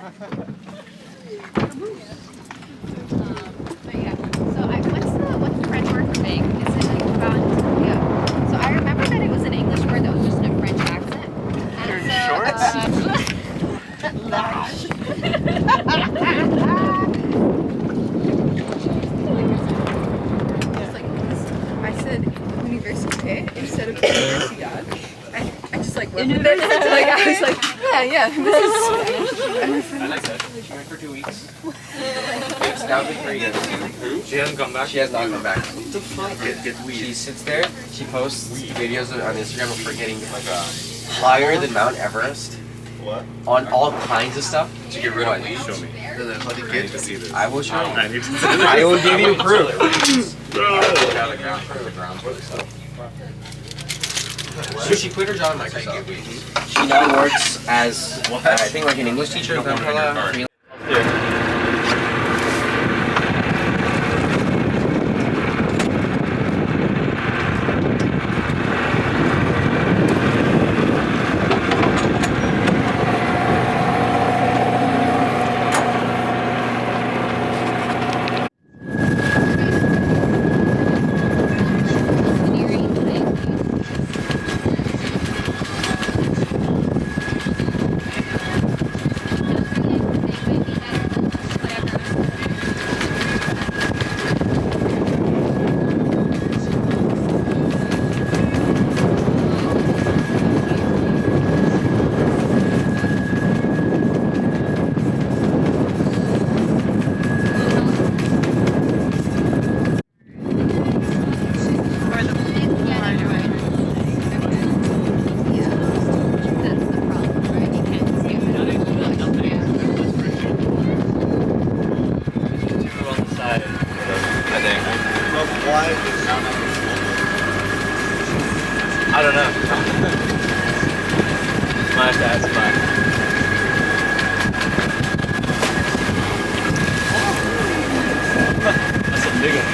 What's the French word for big? Is it like about? Yeah. So I remember that it was an English word that was just in a French accent. And I said université instead of universidad. I just like went with it. Like I was like, yeah. This is I like that. She went for 2 weeks. It's now been 3 years. She hasn't come back? She has not come back. What the fuck? Get weed. She sits there, she posts videos on Instagram of her getting like higher than Mount Everest. What? On all kinds of stuff. To get rid of weed? Show me. I need to see this. I will show you. I need to see this. I will give you proof. So she quit her job at Microsoft. She now works as, I think, like an English teacher in Kampala. I don't know. My dad's fine. That's a big one.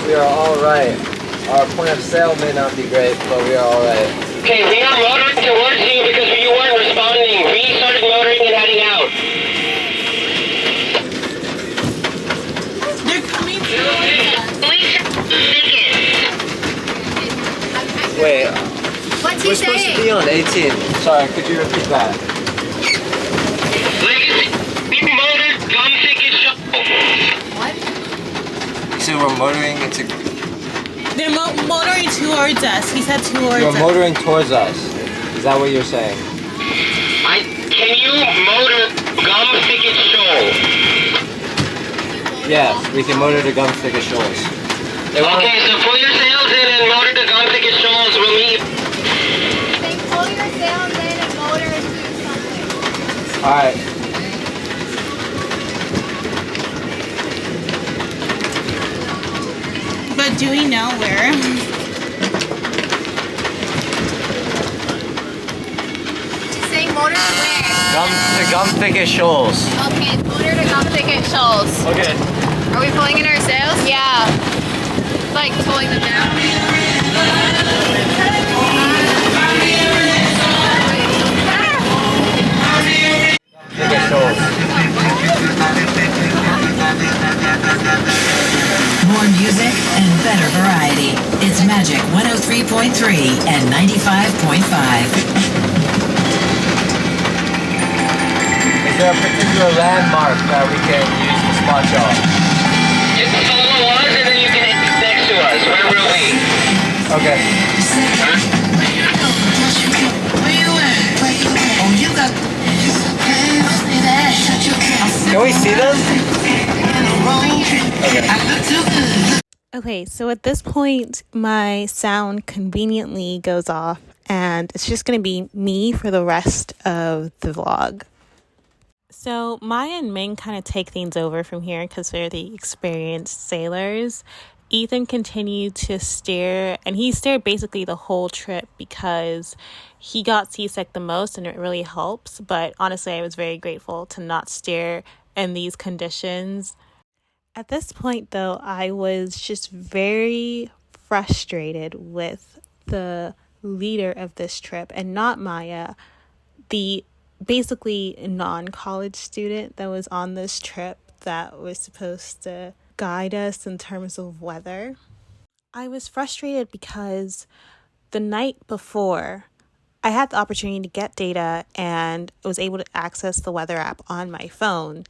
We are alright. Our point of sale may not be great, but we are alright. Okay, we are motoring towards you because you weren't responding. We started motoring and heading out. They're coming through. Wait, What's we're he supposed to saying? be on 18. Sorry, could you repeat that? Legacy, we motored, come take it show. What? So we're motoring into... They're We're motoring towards us. He said towards us. You're motoring towards us. Is that what you're saying? Can you motor Gum Thicket Shoal? Yes, we can motor to Gum Thicket Shoals. Okay, so pull your sails in and motor to Gum Thicket Shoals. We'll meet. They pull your sails in and motor and do something. Alright. But do we know where? Saying motor to where? To Gum Thicket Shoals. Okay, motor to Gum Thicket Shoals. Okay. Are we pulling in our sails? Yeah. Like pulling them down? Thicket Shoals. More music and better variety. It's Magic 103.3 and 95.5. Is there a particular landmark that we can use to spot y'all? Just follow us and then you can hit next to us. Where will we? Okay. Can we see them? Okay. Okay, so at this point, my sound conveniently goes off, and it's just going to be me for the rest of the vlog. So Maya and Ming kind of take things over from here because they're the experienced sailors. Ethan continued to steer, and he steered basically the whole trip because he got seasick the most, and it really helps. But honestly, I was very grateful to not steer in these conditions. At this point, though, I was just very frustrated with the leader of this trip, and not Maya, the basically non-college student that was on this trip that was supposed to guide us in terms of weather. I was frustrated because the night before, I had the opportunity to get data and I was able to access the weather app on my phone,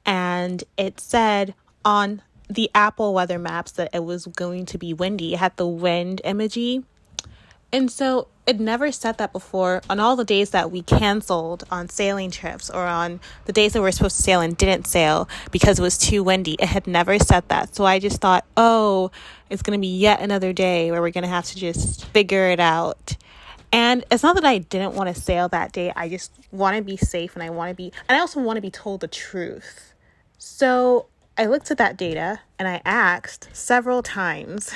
and it said on the Apple weather maps that it was going to be windy. It had the wind emoji. And so it never said that before on all the days that we canceled on sailing trips, or on the days that we were supposed to sail and didn't sail because it was too windy. It had never said that. So I just thought, oh, it's going to be yet another day where we're going to have to just figure it out. And it's not that I didn't want to sail that day. I just want to be safe, and I also want to be told the truth. So I looked at that data and I asked several times,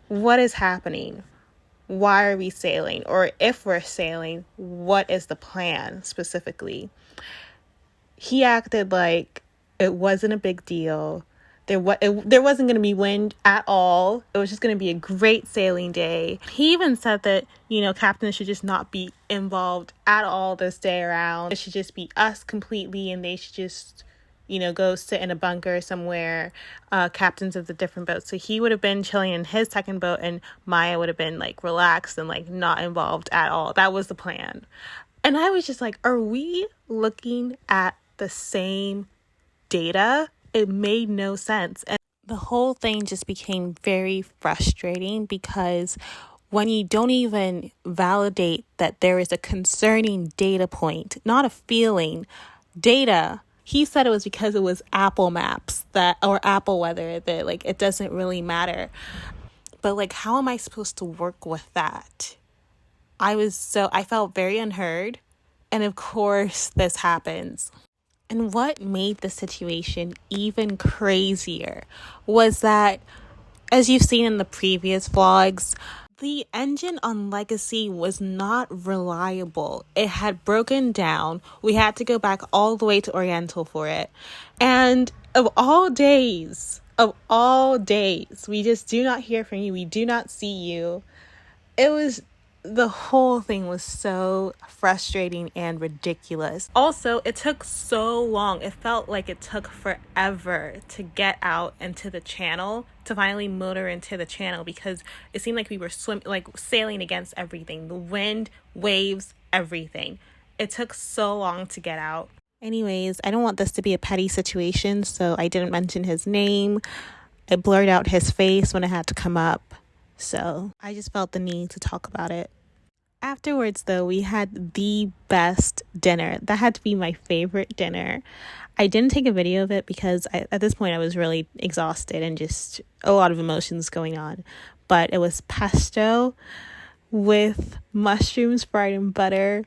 what is happening? Why are we sailing? Or if we're sailing, what is the plan specifically? He acted like it wasn't a big deal. There wasn't going to be wind at all. It was just going to be a great sailing day. He even said that, captains should just not be involved at all this day around. It should just be us completely, and they should just go sit in a bunker somewhere, captains of the different boats. So he would have been chilling in his second boat, and Maya would have been relaxed and not involved at all. That was the plan. And I was just like, are we looking at the same data? It made no sense. And the whole thing just became very frustrating because when you don't even validate that there is a concerning data point, not a feeling, data. He said it was because it was Apple Maps or Apple weather that it doesn't really matter. But how am I supposed to work with that? I felt very unheard. And of course this happens. And what made the situation even crazier was that, as you've seen in the previous vlogs, the engine on Legacy was not reliable. It had broken down. We had to go back all the way to Oriental for it. And of all days, we just do not hear from you. We do not see you. The whole thing was so frustrating and ridiculous. Also, it took so long. It felt like it took forever to get out into the channel, to finally motor into the channel, because it seemed like we were sailing against everything. The wind, waves, everything. It took so long to get out. Anyways, I don't want this to be a petty situation, so I didn't mention his name. I blurred out his face when it had to come up. So I just felt the need to talk about it. Afterwards, though, we had the best dinner. That had to be my favorite dinner. I didn't take a video of it because at this point I was really exhausted and just a lot of emotions going on. But it was pesto with mushrooms fried in butter.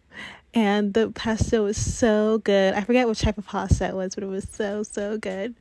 And the pesto was so good. I forget what type of pasta it was, but it was so, so good.